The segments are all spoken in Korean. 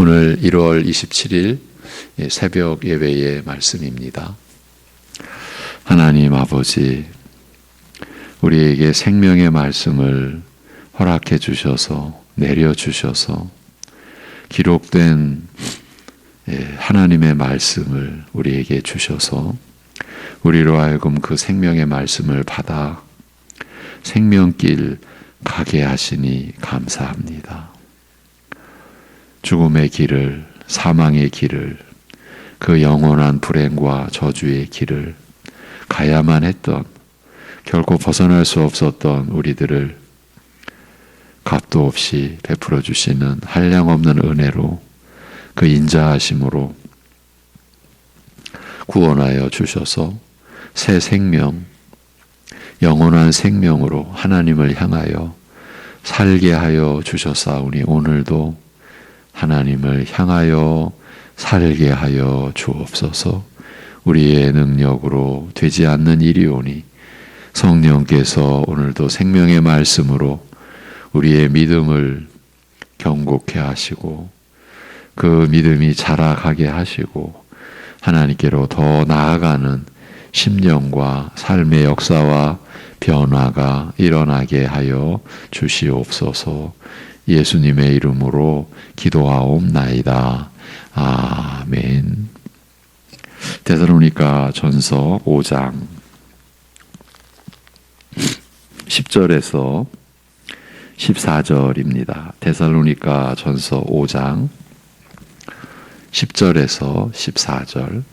오늘 1월 27일 새벽 예배의 말씀입니다. 하나님 아버지, 우리에게 생명의 말씀을 허락해 주셔서 내려주셔서 기록된 하나님의 말씀을 우리에게 주셔서 우리로 하여금 그 생명의 말씀을 받아 생명길 가게 하시니 감사합니다. 죽음의 길을, 사망의 길을, 그 영원한 불행과 저주의 길을 가야만 했던, 결코 벗어날 수 없었던 우리들을 값도 없이 베풀어 주시는 한량없는 은혜로 그 인자하심으로 구원하여 주셔서 새 생명, 영원한 생명으로 하나님을 향하여 살게 하여 주셨사오니 오늘도 하나님을 향하여 살게 하여 주옵소서. 우리의 능력으로 되지 않는 일이오니 성령께서 오늘도 생명의 말씀으로 우리의 믿음을 경고케 하시고 그 믿음이 자라가게 하시고 하나님께로 더 나아가는 심령과 삶의 역사와 변화가 일어나게 하여 주시옵소서. 예수님의 이름으로 기도하옵나이다. 아멘. 데살로니가 전서 5장 10절에서 14절입니다. 데살로니가 전서 5장 10절에서 14절.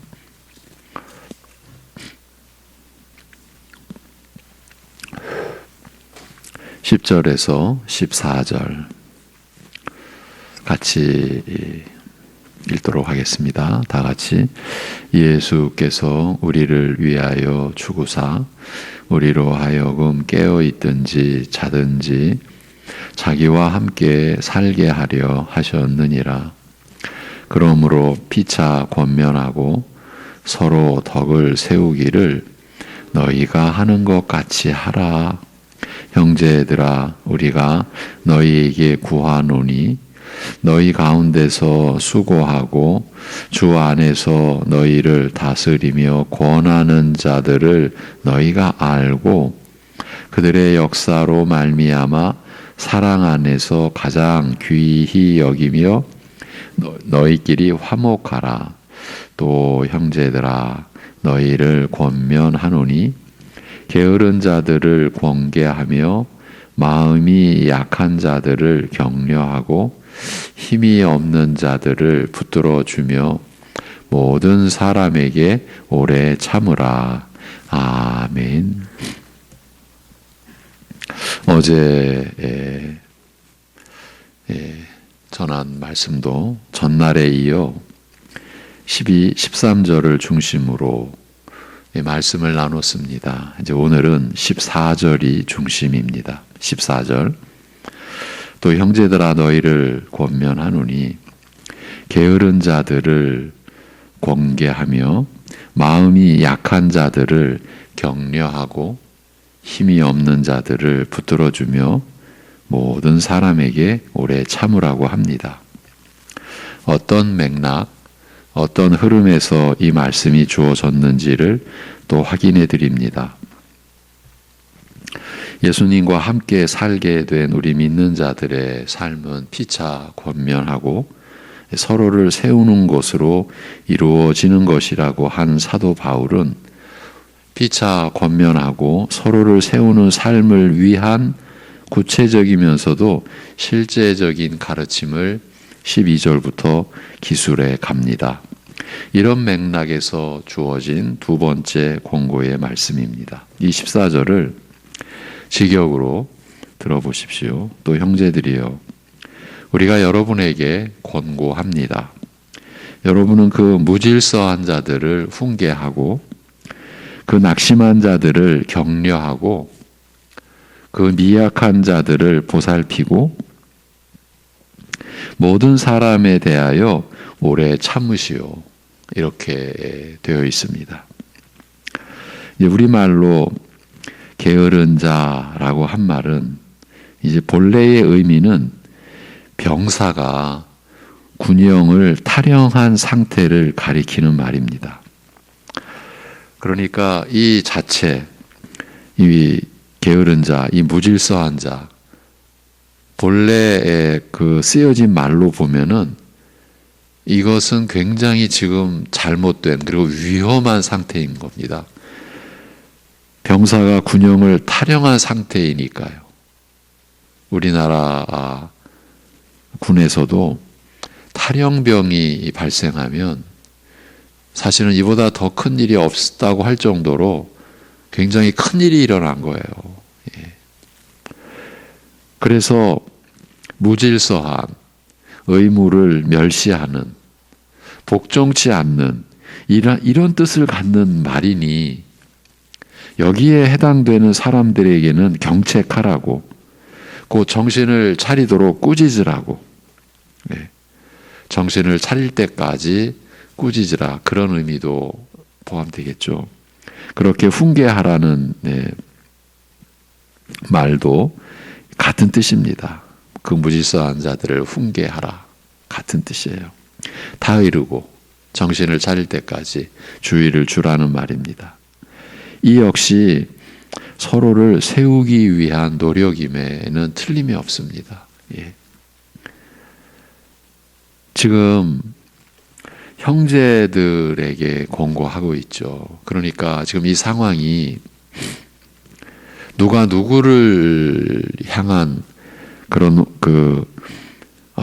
(10절에서) 14절 같이 읽도록 하겠습니다. 다 같이. 예수께서 우리를 위하여 죽으사 우리로 하여금 깨어 있든지 자든지 자기와 함께 살게 하려 하셨느니라. 그러므로 피차 권면하고 서로 덕을 세우기를 너희가 하는 것 같이 하라. 형제들아, 우리가 너희에게 구하노니 너희 가운데서 수고하고 주 안에서 너희를 다스리며 권하는 자들을 너희가 알고 그들의 역사로 말미암아 사랑 안에서 가장 귀히 여기며 너희끼리 화목하라. 또 형제들아, 너희를 권면하노니 게으른 자들을 권계하며 마음이 약한 자들을 격려하고 힘이 없는 자들을 붙들어 주며 모든 사람에게 오래 참으라. 아멘. 어제 전한 말씀도 전날에 이어 12, 13절을 중심으로 말씀을 나눴습니다. 이제 오늘은 14절이 중심입니다. 14절. 또 형제들아, 너희를 권면하노니 게으른 자들을 권계하며 마음이 약한 자들을 격려하고 힘이 없는 자들을 붙들어주며 모든 사람에게 오래 참으라고 합니다. 어떤 맥락, 어떤 흐름에서 이 말씀이 주어졌는지를 또 확인해 드립니다. 예수님과 함께 살게 된 우리 믿는 자들의 삶은 피차 권면하고 서로를 세우는 것으로 이루어지는 것이라고 한 사도 바울은 피차 권면하고 서로를 세우는 삶을 위한 구체적이면서도 실제적인 가르침을 12절부터 기술해 갑니다. 이런 맥락에서 주어진 두 번째 권고의 말씀입니다. 이 14절을 직역으로 들어보십시오. 또 형제들이여, 우리가 여러분에게 권고합니다. 여러분은 그 무질서한 자들을 훈계하고 그 낙심한 자들을 격려하고 그 미약한 자들을 보살피고 모든 사람에 대하여 오래 참으시오. 이렇게 되어 있습니다. 우리말로 게으른 자라고 한 말은 이제 본래의 의미는 병사가 군영을 탈영한 상태를 가리키는 말입니다. 그러니까 이 자체, 이 게으른 자, 이 무질서한 자, 본래의 그 쓰여진 말로 보면은 이것은 굉장히 지금 잘못된 그리고 위험한 상태인 겁니다. 병사가 군영을 탈영한 상태이니까요. 우리나라 군에서도 탈영병이 발생하면 사실은 이보다 더 큰 일이 없다고 할 정도로 굉장히 큰 일이 일어난 거예요. 예. 그래서 무질서한, 의무를 멸시하는, 복종치 않는 이런 뜻을 갖는 말이니 여기에 해당되는 사람들에게는 경책하라고, 곧 정신을 차리도록 꾸짖으라고, 네. 정신을 차릴 때까지 꾸짖으라, 그런 의미도 포함되겠죠. 그렇게 훈계하라는 말도 같은 뜻입니다. 그 무질서한 자들을 훈계하라, 같은 뜻이에요. 타이르고 정신을 차릴 때까지 주의를 주라는 말입니다. 이 역시 서로를 세우기 위한 노력임에는 틀림이 없습니다. 예. 지금 형제들에게 권고하고 있죠. 그러니까 지금 이 상황이 누가 누구를 향한 그런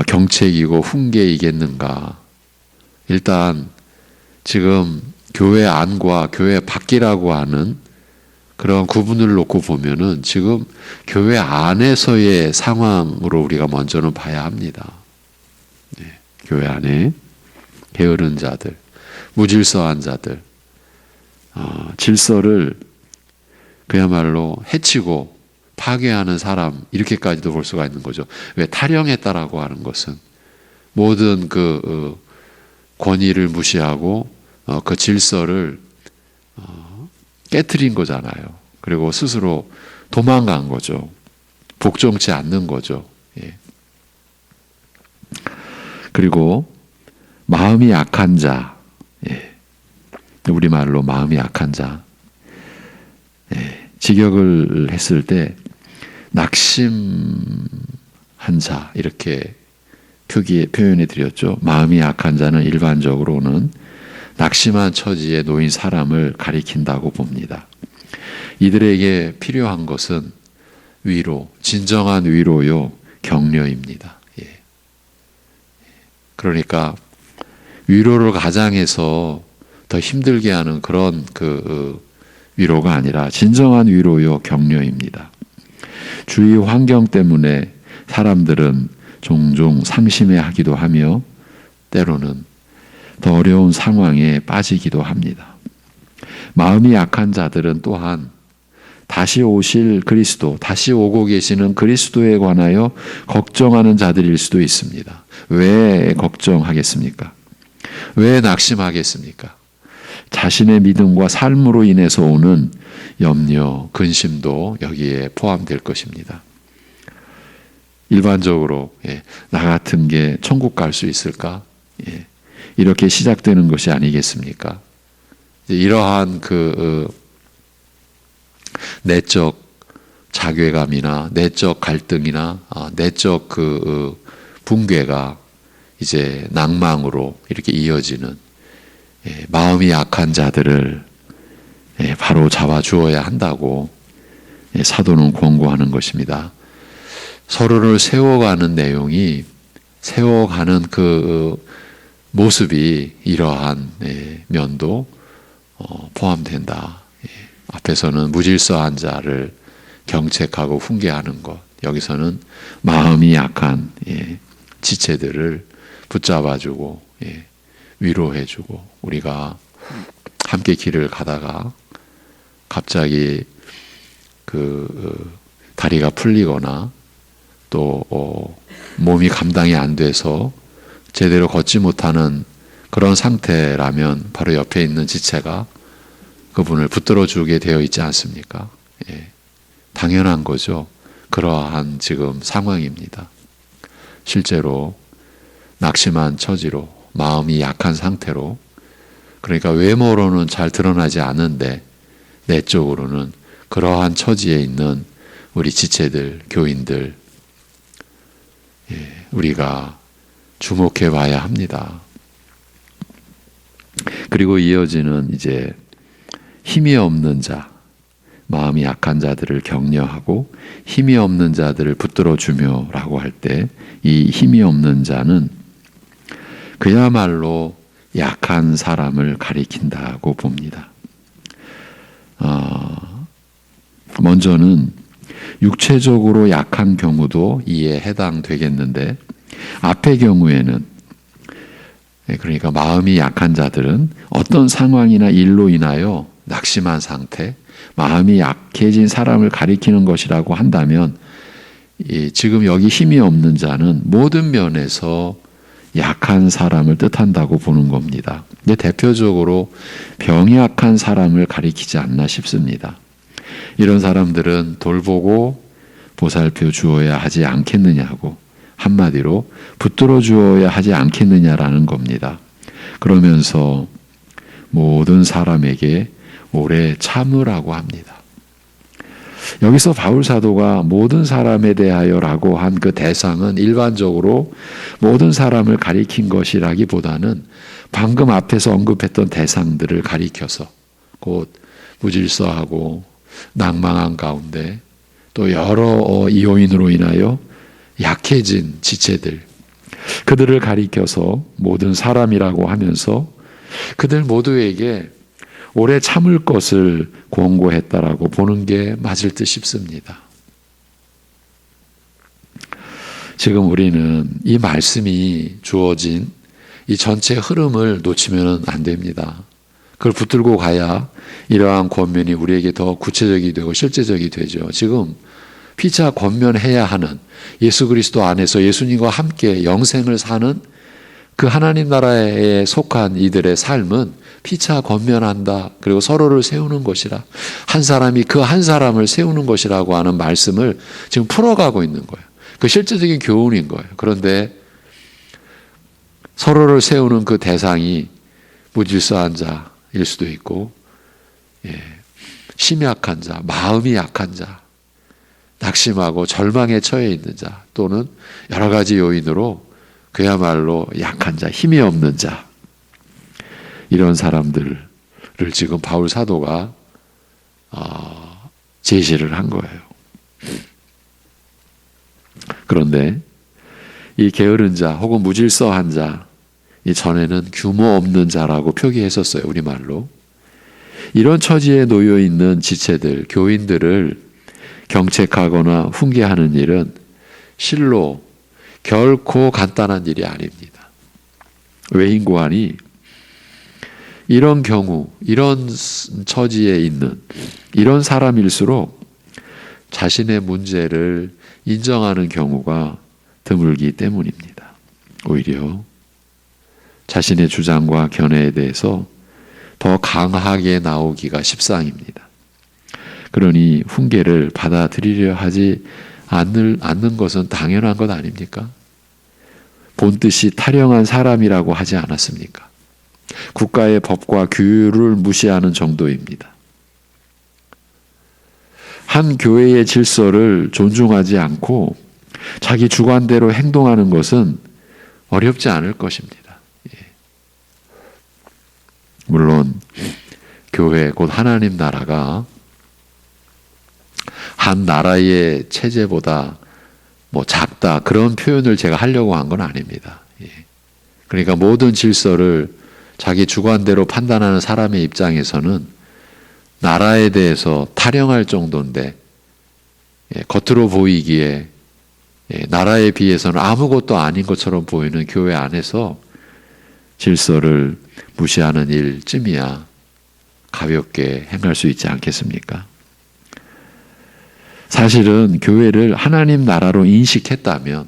경책이고 훈계이겠는가. 일단 지금 교회 안과 교회 밖이라고 하는 그런 구분을 놓고 보면은 지금 교회 안에서의 상황으로 우리가 먼저는 봐야 합니다. 네, 교회 안에 게으른 자들, 무질서한 자들, 질서를 그야말로 해치고 파괴하는 사람, 이렇게까지도 볼 수가 있는 거죠. 왜? 탈영했다라고 하는 것은 모든 그 권위를 무시하고 그 질서를 깨트린 거잖아요. 그리고 스스로 도망간 거죠. 복종치 않는 거죠. 예. 그리고 마음이 약한 자, 예. 우리말로 마음이 약한 자, 예. 직역을 했을 때 낙심한 자, 이렇게 표현해 드렸죠. 마음이 약한 자는 일반적으로는 낙심한 처지에 놓인 사람을 가리킨다고 봅니다. 이들에게 필요한 것은 위로, 진정한 위로요, 격려입니다. 예. 그러니까 위로를 가장해서 더 힘들게 하는 그런 위로가 아니라 진정한 위로요, 격려입니다. 주위 환경 때문에 사람들은 종종 상심해하기도 하며 때로는 더 어려운 상황에 빠지기도 합니다. 마음이 약한 자들은 또한 다시 오실 그리스도, 다시 오고 계시는 그리스도에 관하여 걱정하는 자들일 수도 있습니다. 왜 걱정하겠습니까? 왜 낙심하겠습니까? 자신의 믿음과 삶으로 인해서 오는 염려, 근심도 여기에 포함될 것입니다. 일반적으로 나 같은 게 천국 갈 수 있을까? 이렇게 시작되는 것이 아니겠습니까? 이러한 내적 자괴감이나 내적 갈등이나 내적 붕괴가 이제 낭망으로 이렇게 이어지는 마음이 약한 자들을 바로 잡아 주어야 한다고 사도는 권고하는 것입니다. 서로를 세워가는 내용이, 세워가는 모습이 이러한 면도 포함된다. 앞에서는 무질서한 자를 경책하고 훈계하는 것, 여기서는 마음이 약한 지체들을 붙잡아주고 위로해주고, 우리가 함께 길을 가다가 갑자기 다리가 풀리거나 또 몸이 감당이 안 돼서 제대로 걷지 못하는 그런 상태라면 바로 옆에 있는 지체가 그분을 붙들어 주게 되어 있지 않습니까? 당연한 거죠. 그러한 지금 상황입니다. 실제로 낙심한 처지로, 마음이 약한 상태로, 그러니까 외모로는 잘 드러나지 않은데 내적으로는 그러한 처지에 있는 우리 지체들, 교인들, 우리가 주목해 봐야 합니다. 그리고 이어지는 이제 힘이 없는 자, 마음이 약한 자들을 격려하고 힘이 없는 자들을 붙들어 주며라고 할 때 이 힘이 없는 자는 그야말로 약한 사람을 가리킨다고 봅니다. 먼저는 육체적으로 약한 경우도 이에 해당되겠는데 앞의 경우에는 그러니까 마음이 약한 자들은 어떤 상황이나 일로 인하여 낙심한 상태, 마음이 약해진 사람을 가리키는 것이라고 한다면 지금 여기 힘이 없는 자는 모든 면에서 약한 사람을 뜻한다고 보는 겁니다. 근데 대표적으로 병이 약한 사람을 가리키지 않나 싶습니다. 이런 사람들은 돌보고 보살펴 주어야 하지 않겠느냐고, 한마디로 붙들어 주어야 하지 않겠느냐라는 겁니다. 그러면서 모든 사람에게 오래 참으라고 합니다. 여기서 바울 사도가 모든 사람에 대하여라고 한 그 대상은 일반적으로 모든 사람을 가리킨 것이라기보다는 방금 앞에서 언급했던 대상들을 가리켜서 곧 무질서하고 낭망한 가운데 또 여러 요인으로 인하여 약해진 지체들, 그들을 가리켜서 모든 사람이라고 하면서 그들 모두에게 오래 참을 것을 권고했다라고 보는 게 맞을 듯 싶습니다. 지금 우리는 이 말씀이 주어진 이 전체 흐름을 놓치면 안 됩니다. 그걸 붙들고 가야 이러한 권면이 우리에게 더 구체적이 되고 실제적이 되죠. 지금 피차 권면해야 하는 예수 그리스도 안에서 예수님과 함께 영생을 사는 그 하나님 나라에 속한 이들의 삶은 피차 권면한다. 그리고 서로를 세우는 것이라. 한 사람이 그 한 사람을 세우는 것이라고 하는 말씀을 지금 풀어가고 있는 거예요. 그 실제적인 교훈인 거예요. 그런데 서로를 세우는 그 대상이 무질서한 자일 수도 있고, 심약한 자, 마음이 약한 자, 낙심하고 절망에 처해 있는 자, 또는 여러 가지 요인으로 그야말로 약한 자, 힘이 없는 자, 이런 사람들을 지금 바울 사도가 제시를 한 거예요. 그런데 이 게으른 자 혹은 무질서한 자, 이 전에는 규모 없는 자라고 표기했었어요. 우리말로. 이런 처지에 놓여 있는 지체들, 교인들을 경책하거나 훈계하는 일은 실로 결코 간단한 일이 아닙니다. 외인고안이 이런 경우, 이런 처지에 있는 이런 사람일수록 자신의 문제를 인정하는 경우가 드물기 때문입니다. 오히려 자신의 주장과 견해에 대해서 더 강하게 나오기가 십상입니다. 그러니 훈계를 받아들이려 하지 않는 것은 당연한 것 아닙니까? 본뜻이 타령한 사람이라고 하지 않았습니까? 국가의 법과 규율을 무시하는 정도입니다. 한 교회의 질서를 존중하지 않고 자기 주관대로 행동하는 것은 어렵지 않을 것입니다. 물론 교회 곧 하나님 나라가 한 나라의 체제보다 작다 그런 표현을 제가 하려고 한 건 아닙니다. 그러니까 모든 질서를 자기 주관대로 판단하는 사람의 입장에서는 나라에 대해서 타령할 정도인데 겉으로 보이기에 나라에 비해서는 아무것도 아닌 것처럼 보이는 교회 안에서 질서를 무시하는 일쯤이야 가볍게 행할 수 있지 않겠습니까? 사실은 교회를 하나님 나라로 인식했다면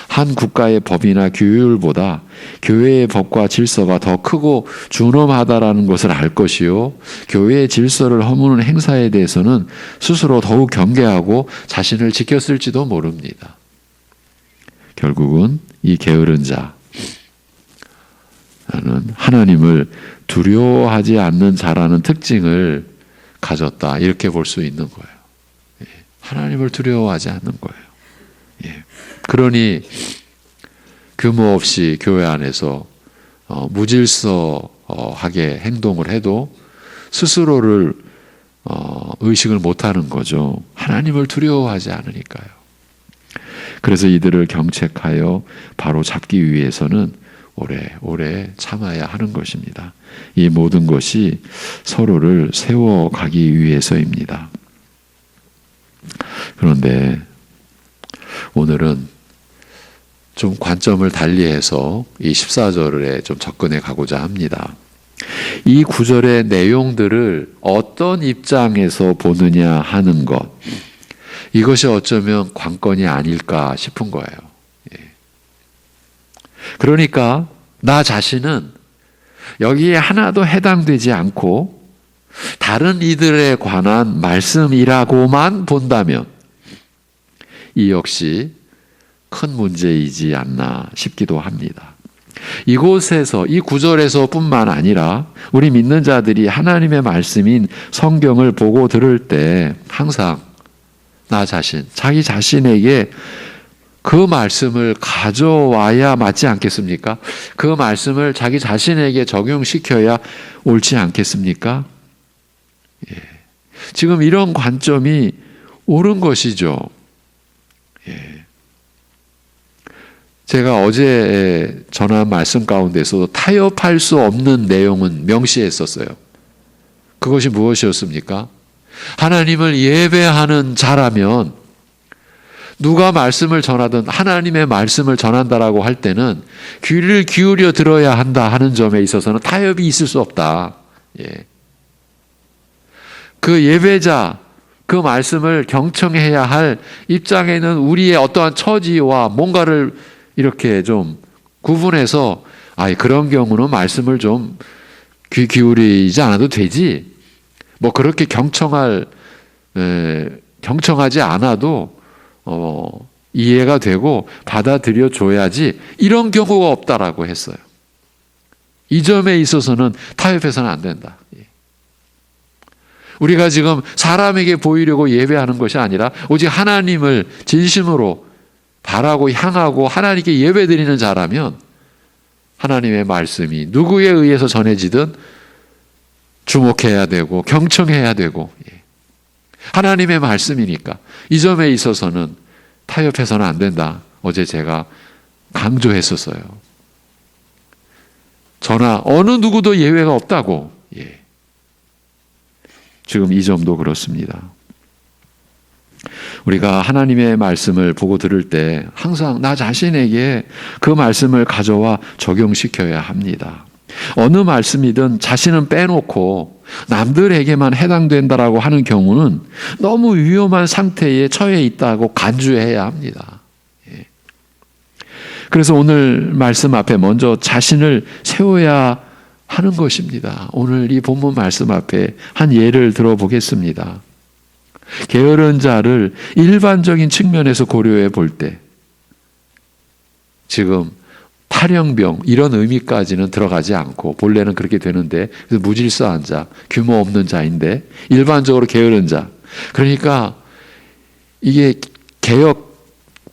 한 국가의 법이나 규율보다 교회의 법과 질서가 더 크고 준엄하다라는 것을 알 것이요, 교회의 질서를 허무는 행사에 대해서는 스스로 더욱 경계하고 자신을 지켰을지도 모릅니다. 결국은 이 게으른 자, 그는 하나님을 두려워하지 않는 자라는 특징을 가졌다. 이렇게 볼 수 있는 거예요. 하나님을 두려워하지 않는 거예요. 그러니 규모 없이 교회 안에서 무질서하게 행동을 해도 스스로를 의식을 못하는 거죠. 하나님을 두려워하지 않으니까요. 그래서 이들을 경책하여 바로 잡기 위해서는 오래 참아야 하는 것입니다. 이 모든 것이 서로를 세워가기 위해서입니다. 그런데 오늘은 좀 관점을 달리해서 이 14절에 좀 접근해 가고자 합니다. 이 구절의 내용들을 어떤 입장에서 보느냐 하는 것, 이것이 어쩌면 관건이 아닐까 싶은 거예요. 그러니까 나 자신은 여기에 하나도 해당되지 않고 다른 이들에 관한 말씀이라고만 본다면 이 역시 큰 문제이지 않나 싶기도 합니다. 이곳에서, 이 구절에서 뿐만 아니라 우리 믿는 자들이 하나님의 말씀인 성경을 보고 들을 때 항상 나 자신, 자기 자신에게 그 말씀을 가져와야 맞지 않겠습니까? 그 말씀을 자기 자신에게 적용시켜야 옳지 않겠습니까? 지금 이런 관점이 옳은 것이죠. 제가 어제 전한 말씀 가운데서도 타협할 수 없는 내용은 명시했었어요. 그것이 무엇이었습니까? 하나님을 예배하는 자라면 누가 말씀을 전하든 하나님의 말씀을 전한다라고 할 때는 귀를 기울여 들어야 한다 하는 점에 있어서는 타협이 있을 수 없다. 그 예배자, 그 말씀을 경청해야 할 입장에는 우리의 어떠한 처지와 뭔가를 이렇게 좀 구분해서 그런 경우는 말씀을 좀 귀 기울이지 않아도 되지. 뭐 그렇게 경청하지 않아도 이해가 되고 받아들여 줘야지. 이런 경우가 없다라고 했어요. 이 점에 있어서는 타협해서는 안 된다. 우리가 지금 사람에게 보이려고 예배하는 것이 아니라 오직 하나님을 진심으로 바라고 향하고 하나님께 예배드리는 자라면 하나님의 말씀이 누구에 의해서 전해지든 주목해야 되고 경청해야 되고 하나님의 말씀이니까 이 점에 있어서는 타협해서는 안 된다. 어제 제가 강조했었어요. 저나 어느 누구도 예외가 없다고. 지금 이 점도 그렇습니다. 우리가 하나님의 말씀을 보고 들을 때 항상 나 자신에게 그 말씀을 가져와 적용시켜야 합니다. 어느 말씀이든 자신은 빼놓고 남들에게만 해당된다라고 하는 경우는 너무 위험한 상태에 처해 있다고 간주해야 합니다. 그래서 오늘 말씀 앞에 먼저 자신을 세워야 하는 것입니다. 오늘 이 본문 말씀 앞에 한 예를 들어보겠습니다. 게으른 자를 일반적인 측면에서 고려해 볼 때 지금 탈영병 이런 의미까지는 들어가지 않고 본래는 그렇게 되는데 그래서 무질서한 자, 규모 없는 자인데 일반적으로 게으른 자. 그러니까 이게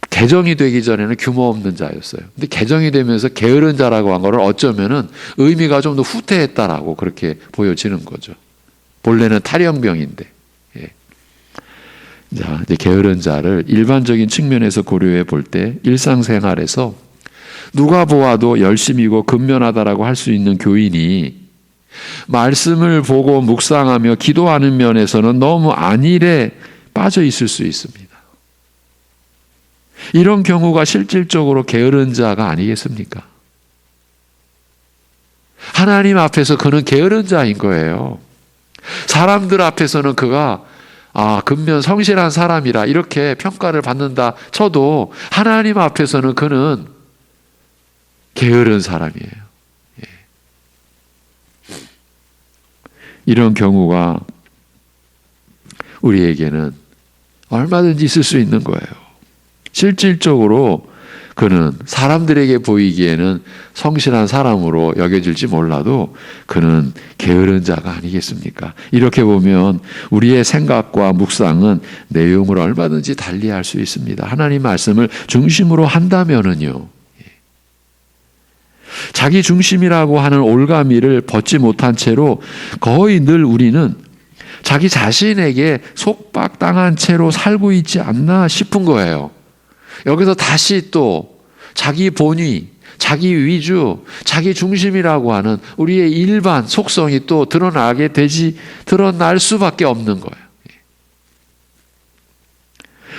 개정이 되기 전에는 규모 없는 자였어요. 근데 개정이 되면서 게으른 자라고 한 거를 어쩌면은 의미가 좀 더 후퇴했다라고 그렇게 보여지는 거죠. 본래는 탈영병인데. 자, 이제 게으른 자를 일반적인 측면에서 고려해 볼 때 일상생활에서 누가 보아도 열심이고 근면하다라고 할 수 있는 교인이 말씀을 보고 묵상하며 기도하는 면에서는 너무 안일에 빠져 있을 수 있습니다. 이런 경우가 실질적으로 게으른 자가 아니겠습니까? 하나님 앞에서 그는 게으른 자인 거예요. 사람들 앞에서는 그가 근면 성실한 사람이라 이렇게 평가를 받는다 쳐도 하나님 앞에서는 그는 게으른 사람이에요. 이런 경우가 우리에게는 얼마든지 있을 수 있는 거예요. 실질적으로 그는 사람들에게 보이기에는 성실한 사람으로 여겨질지 몰라도 그는 게으른 자가 아니겠습니까? 이렇게 보면 우리의 생각과 묵상은 내용을 얼마든지 달리할 수 있습니다. 하나님 말씀을 중심으로 한다면은요. 자기 중심이라고 하는 올가미를 벗지 못한 채로 거의 늘 우리는 자기 자신에게 속박당한 채로 살고 있지 않나 싶은 거예요. 여기서 다시 또 자기 본위, 자기 위주, 자기 중심이라고 하는 우리의 일반 속성이 또 드러날 수밖에 없는 거예요.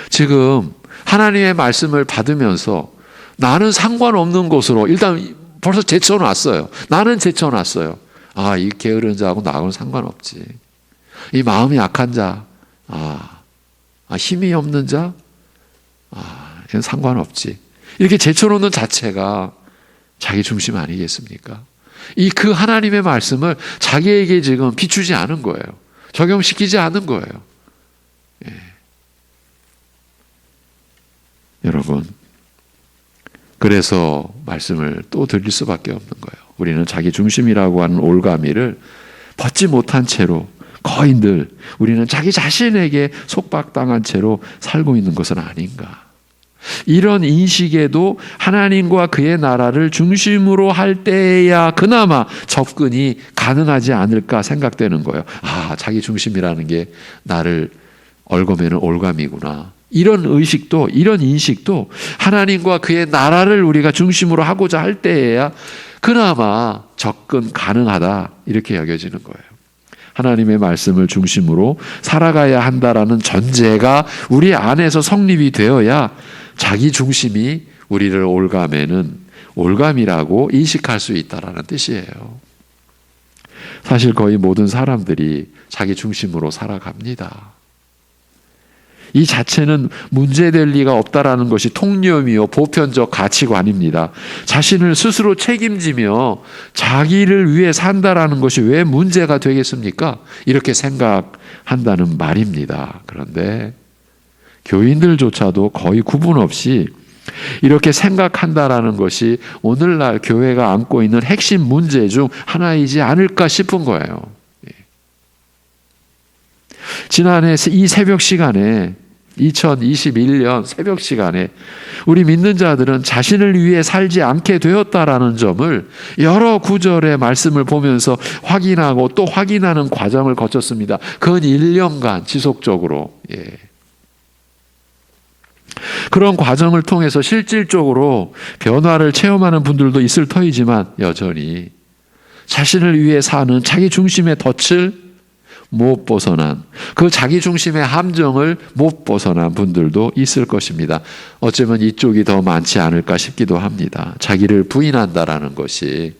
지금 하나님의 말씀을 받으면서 나는 상관없는 곳으로 일단 벌써 제쳐놨어요. 나는 제쳐놨어요. 이 게으른 자하고 나하고는 상관없지. 이 마음이 약한 자, 힘이 없는 자, 이건 상관없지. 이렇게 제쳐놓는 자체가 자기 중심 아니겠습니까? 그 하나님의 말씀을 자기에게 지금 비추지 않은 거예요. 적용시키지 않은 거예요. 여러분, 그래서 말씀을 또 드릴 수밖에 없는 거예요. 우리는 자기 중심이라고 하는 올가미를 벗지 못한 채로 거의 늘 우리는 자기 자신에게 속박당한 채로 살고 있는 것은 아닌가. 이런 인식에도 하나님과 그의 나라를 중심으로 할 때야 그나마 접근이 가능하지 않을까 생각되는 거예요. 자기 중심이라는 게 나를 얽어매는 올가미구나. 이런 의식도, 이런 인식도 하나님과 그의 나라를 우리가 중심으로 하고자 할 때에야 그나마 접근 가능하다, 이렇게 여겨지는 거예요. 하나님의 말씀을 중심으로 살아가야 한다라는 전제가 우리 안에서 성립이 되어야 자기 중심이 우리를 올가매는 올감이라고 인식할 수 있다라는 뜻이에요. 사실 거의 모든 사람들이 자기 중심으로 살아갑니다. 이 자체는 문제될 리가 없다라는 것이 통념이요 보편적 가치관입니다. 자신을 스스로 책임지며 자기를 위해 산다라는 것이 왜 문제가 되겠습니까? 이렇게 생각한다는 말입니다. 그런데 교인들조차도 거의 구분 없이 이렇게 생각한다라는 것이 오늘날 교회가 안고 있는 핵심 문제 중 하나이지 않을까 싶은 거예요. 지난해 이 새벽 시간에 2021년 새벽 시간에 우리 믿는 자들은 자신을 위해 살지 않게 되었다라는 점을 여러 구절의 말씀을 보면서 확인하고 또 확인하는 과정을 거쳤습니다. 근 1년간 지속적으로. 그런 과정을 통해서 실질적으로 변화를 체험하는 분들도 있을 터이지만 여전히 자신을 위해 사는 자기 중심의 덫을 못 벗어난, 그 자기 중심의 함정을 못 벗어난 분들도 있을 것입니다. 어쩌면 이쪽이 더 많지 않을까 싶기도 합니다. 자기를 부인한다라는 것이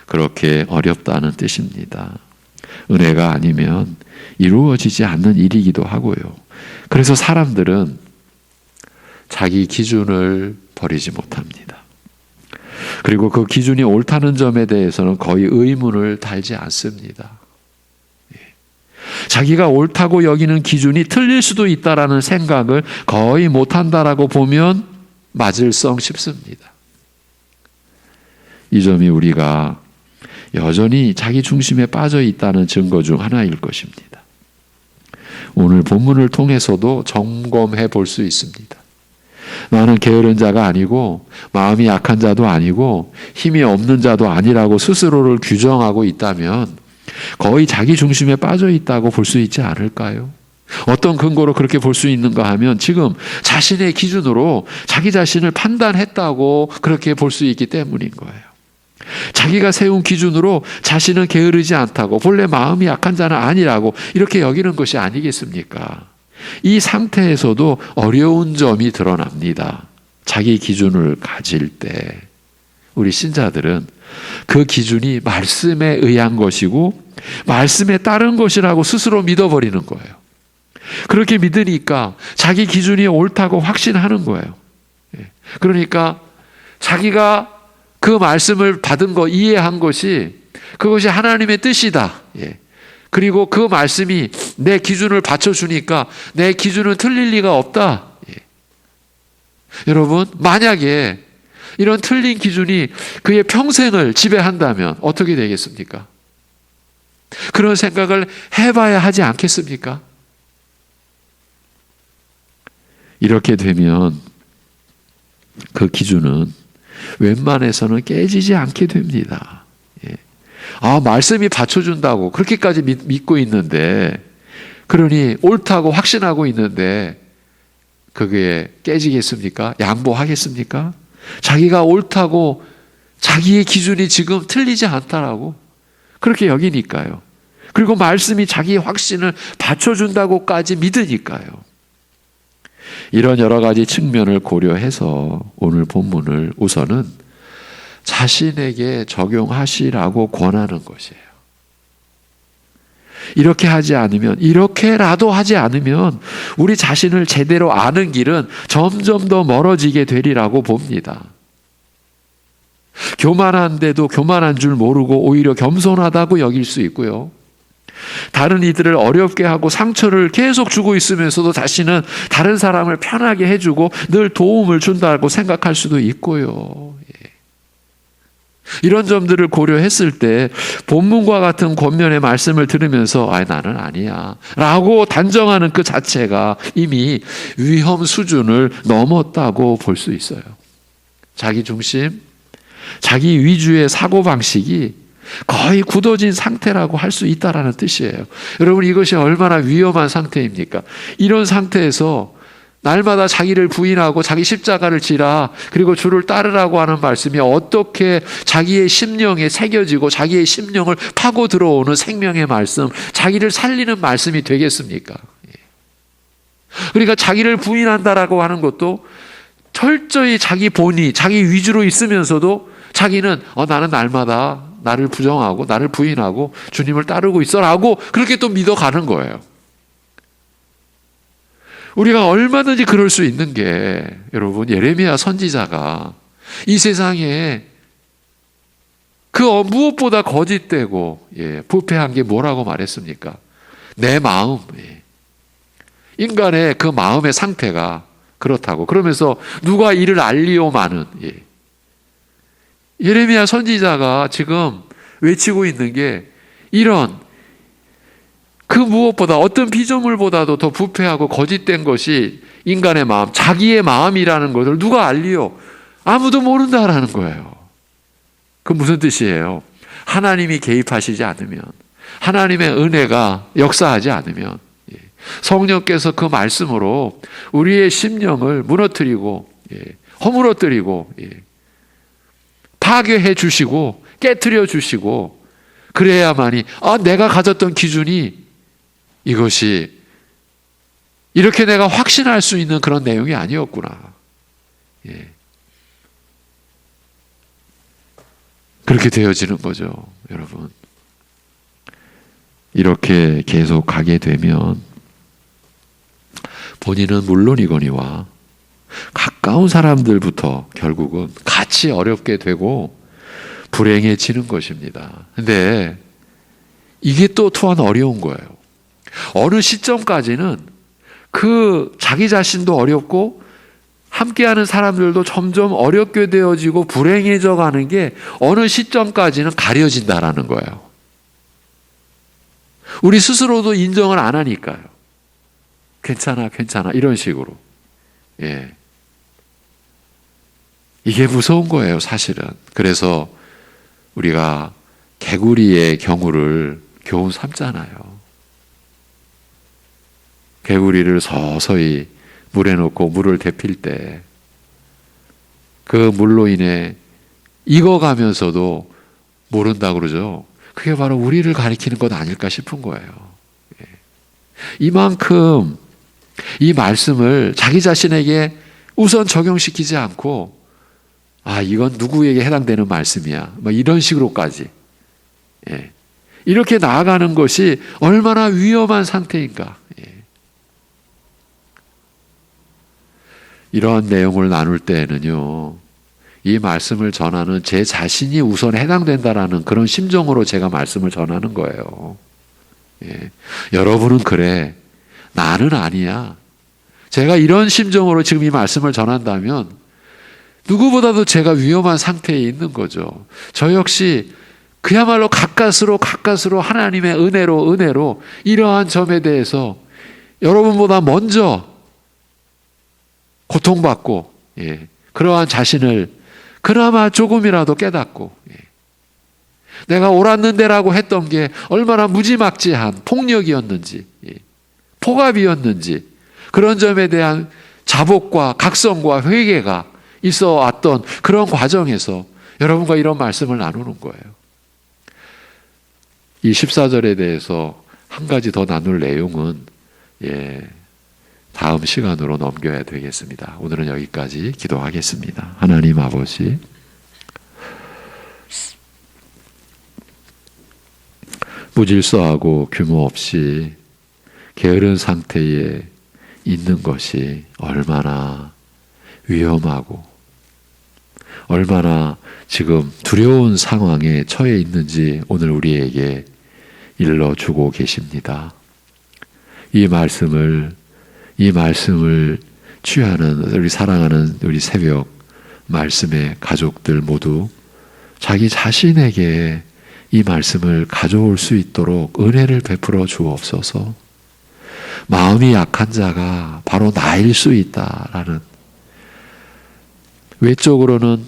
그렇게 어렵다는 뜻입니다. 은혜가 아니면 이루어지지 않는 일이기도 하고요. 그래서 사람들은 자기 기준을 버리지 못합니다. 그리고 그 기준이 옳다는 점에 대해서는 거의 의문을 달지 않습니다. 자기가 옳다고 여기는 기준이 틀릴 수도 있다라는 생각을 거의 못한다라고 보면 맞을성 싶습니다. 이 점이 우리가 여전히 자기 중심에 빠져 있다는 증거 중 하나일 것입니다. 오늘 본문을 통해서도 점검해 볼 수 있습니다. 나는 게으른 자가 아니고 마음이 약한 자도 아니고 힘이 없는 자도 아니라고 스스로를 규정하고 있다면 거의 자기 중심에 빠져 있다고 볼 수 있지 않을까요? 어떤 근거로 그렇게 볼 수 있는가 하면 지금 자신의 기준으로 자기 자신을 판단했다고 그렇게 볼 수 있기 때문인 거예요. 자기가 세운 기준으로 자신은 게으르지 않다고, 본래 마음이 약한 자는 아니라고 이렇게 여기는 것이 아니겠습니까? 이 상태에서도 어려운 점이 드러납니다. 자기 기준을 가질 때 우리 신자들은 그 기준이 말씀에 의한 것이고 말씀에 따른 것이라고 스스로 믿어버리는 거예요. 그렇게 믿으니까 자기 기준이 옳다고 확신하는 거예요. 그러니까 자기가 그 말씀을 받은 거, 이해한 것이 그것이 하나님의 뜻이다. 그리고 그 말씀이 내 기준을 받쳐주니까 내 기준은 틀릴 리가 없다. 여러분, 만약에 이런 틀린 기준이 그의 평생을 지배한다면 어떻게 되겠습니까? 그런 생각을 해봐야 하지 않겠습니까? 이렇게 되면 그 기준은 웬만해서는 깨지지 않게 됩니다. 말씀이 받쳐준다고 그렇게까지 믿고 있는데, 그러니 옳다고 확신하고 있는데 그게 깨지겠습니까? 양보하겠습니까? 자기가 옳다고, 자기의 기준이 지금 틀리지 않다라고 그렇게 여기니까요. 그리고 말씀이 자기의 확신을 받쳐준다고까지 믿으니까요. 이런 여러 가지 측면을 고려해서 오늘 본문을 우선은 자신에게 적용하시라고 권하는 것이에요. 이렇게라도 하지 않으면 우리 자신을 제대로 아는 길은 점점 더 멀어지게 되리라고 봅니다. 교만한데도 교만한 줄 모르고 오히려 겸손하다고 여길 수 있고요. 다른 이들을 어렵게 하고 상처를 계속 주고 있으면서도 자신은 다른 사람을 편하게 해주고 늘 도움을 준다고 생각할 수도 있고요. 이런 점들을 고려했을 때 본문과 같은 권면의 말씀을 들으면서 나는 아니야 라고 단정하는 그 자체가 이미 위험 수준을 넘었다고 볼 수 있어요. 자기 중심, 자기 위주의 사고방식이 거의 굳어진 상태라고 할 수 있다는 뜻이에요. 여러분, 이것이 얼마나 위험한 상태입니까? 이런 상태에서 날마다 자기를 부인하고 자기 십자가를 지라, 그리고 주를 따르라고 하는 말씀이 어떻게 자기의 심령에 새겨지고 자기의 심령을 파고 들어오는 생명의 말씀, 자기를 살리는 말씀이 되겠습니까? 그러니까 자기를 부인한다라고 하는 것도 철저히 자기 본의, 자기 위주로 있으면서도 자기는 나는 날마다 나를 부정하고 나를 부인하고 주님을 따르고 있어라고 그렇게 또 믿어가는 거예요. 우리가 얼마든지 그럴 수 있는 게, 여러분, 예레미야 선지자가 이 세상에 그 무엇보다 거짓되고 부패한 게 뭐라고 말했습니까? 내 마음, 인간의 그 마음의 상태가 그렇다고. 그러면서 누가 이를 알리오마는, 예레미야 선지자가 지금 외치고 있는 게 이런 그 무엇보다 어떤 피조물보다도 더 부패하고 거짓된 것이 인간의 마음, 자기의 마음이라는 것을 누가 알리요? 아무도 모른다라는 거예요. 그 무슨 뜻이에요? 하나님이 개입하시지 않으면, 하나님의 은혜가 역사하지 않으면, 성령께서 그 말씀으로 우리의 심령을 무너뜨리고 허물어뜨리고 파괴해 주시고 깨트려 주시고, 그래야만이 내가 가졌던 기준이 이것이 이렇게 내가 확신할 수 있는 그런 내용이 아니었구나. 그렇게 되어지는 거죠, 여러분. 이렇게 계속 가게 되면 본인은 물론이거니와 가까운 사람들부터 결국은 같이 어렵게 되고 불행해지는 것입니다. 근데 이게 또 또한 어려운 거예요. 어느 시점까지는 그 자기 자신도 어렵고 함께하는 사람들도 점점 어렵게 되어지고 불행해져 가는 게 어느 시점까지는 가려진다라는 거예요. 우리 스스로도 인정을 안 하니까요. 괜찮아 이런 식으로. 이게 무서운 거예요, 사실은. 그래서 우리가 개구리의 경우를 교훈 삼잖아요. 개구리를 서서히 물에 넣고 물을 데필 때 그 물로 인해 익어가면서도 모른다고 그러죠. 그게 바로 우리를 가리키는 것 아닐까 싶은 거예요. 이만큼 이 말씀을 자기 자신에게 우선 적용시키지 않고 이건 누구에게 해당되는 말씀이야, 이런 식으로까지 이렇게 나아가는 것이 얼마나 위험한 상태인가. 이러한 내용을 나눌 때에는요, 이 말씀을 전하는 제 자신이 우선 해당된다라는 그런 심정으로 제가 말씀을 전하는 거예요. 여러분은 그래, 나는 아니야. 제가 이런 심정으로 지금 이 말씀을 전한다면 누구보다도 제가 위험한 상태에 있는 거죠. 저 역시 그야말로 가까스로 하나님의 은혜로 이러한 점에 대해서 여러분보다 먼저 고통받고, 그러한 자신을 그나마 조금이라도 깨닫고, 내가 옳았는데라고 했던 게 얼마나 무지막지한 폭력이었는지, 포갑이었는지, 그런 점에 대한 자복과 각성과 회개가 있어 왔던 그런 과정에서 여러분과 이런 말씀을 나누는 거예요. 이 14절에 대해서 한 가지 더 나눌 내용은 다음 시간으로 넘겨야 되겠습니다. 오늘은 여기까지 기도하겠습니다. 하나님 아버지, 무질서하고 규모 없이 게으른 상태에 있는 것이 얼마나 위험하고 얼마나 지금 두려운 상황에 처해 있는지 오늘 우리에게 일러주고 계십니다. 이 말씀을 취하는 우리 사랑하는 우리 새벽 말씀의 가족들 모두 자기 자신에게 이 말씀을 가져올 수 있도록 은혜를 베풀어 주옵소서. 마음이 약한 자가 바로 나일 수 있다라는, 외적으로는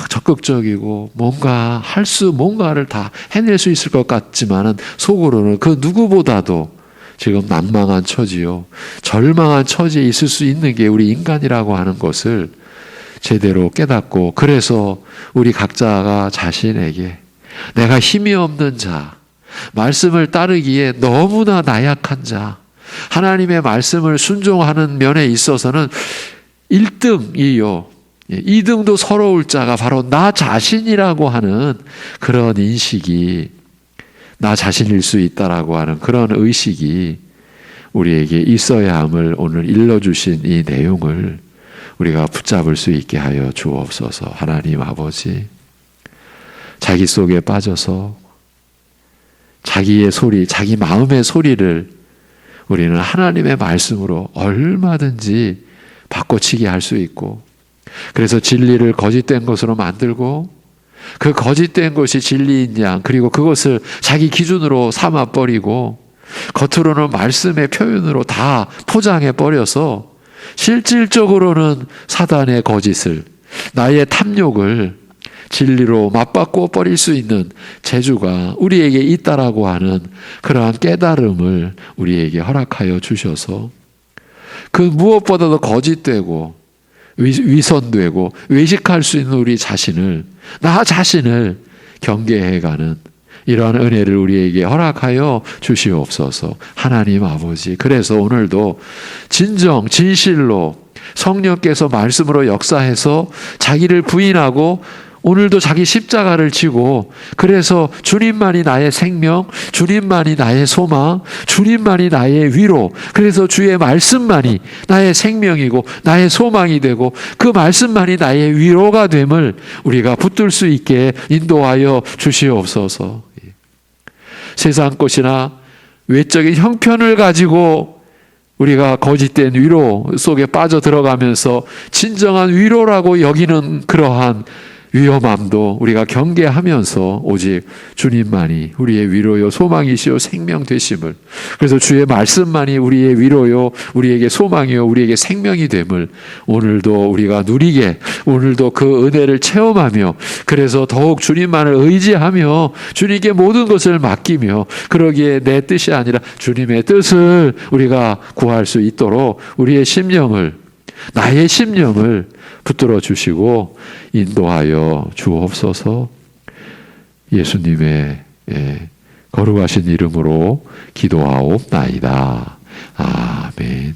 적극적이고 뭔가를 다 해낼 수 있을 것 같지만은 속으로는 그 누구보다도 지금 낭망한 처지요, 절망한 처지에 있을 수 있는 게 우리 인간이라고 하는 것을 제대로 깨닫고, 그래서 우리 각자가 자신에게 내가 힘이 없는 자, 말씀을 따르기에 너무나 나약한 자, 하나님의 말씀을 순종하는 면에 있어서는 1등이요, 2등도 서러울 자가 바로 나 자신이라고 하는 그런 인식이, 나 자신일 수 있다라고 하는 그런 의식이 우리에게 있어야 함을 오늘 일러주신 이 내용을 우리가 붙잡을 수 있게 하여 주옵소서. 하나님 아버지, 자기 속에 빠져서 자기의 소리, 자기 마음의 소리를 우리는 하나님의 말씀으로 얼마든지 바꿔치기 할 수 있고, 그래서 진리를 거짓된 것으로 만들고, 그 거짓된 것이 진리인 양, 그리고 그것을 자기 기준으로 삼아버리고, 겉으로는 말씀의 표현으로 다 포장해버려서 실질적으로는 사단의 거짓을, 나의 탐욕을 진리로 맞바꿔 버릴 수 있는 재주가 우리에게 있다라고 하는 그러한 깨달음을 우리에게 허락하여 주셔서, 그 무엇보다도 거짓되고 위선되고 외식할 수 있는 우리 자신을, 나 자신을 경계해가는 이러한 은혜를 우리에게 허락하여 주시옵소서. 하나님 아버지, 그래서 오늘도 진실로 성령께서 말씀으로 역사해서 자기를 부인하고 오늘도 자기 십자가를 지고, 그래서 주님만이 나의 생명, 주님만이 나의 소망, 주님만이 나의 위로, 그래서 주의 말씀만이 나의 생명이고 나의 소망이 되고 그 말씀만이 나의 위로가 됨을 우리가 붙들 수 있게 인도하여 주시옵소서. 세상 것이나 외적인 형편을 가지고 우리가 거짓된 위로 속에 빠져 들어가면서 진정한 위로라고 여기는 그러한 위험함도 우리가 경계하면서 오직 주님만이 우리의 위로요 소망이시요 생명 되심을, 그래서 주의 말씀만이 우리의 위로요 우리에게 소망이요 우리에게 생명이 됨을 오늘도 우리가 누리게, 오늘도 그 은혜를 체험하며, 그래서 더욱 주님만을 의지하며 주님께 모든 것을 맡기며, 그러기에 내 뜻이 아니라 주님의 뜻을 우리가 구할 수 있도록 우리의 심령을, 나의 심령을 붙들어 주시고 인도하여 주옵소서. 예수님의 거룩하신 이름으로 기도하옵나이다. 아멘.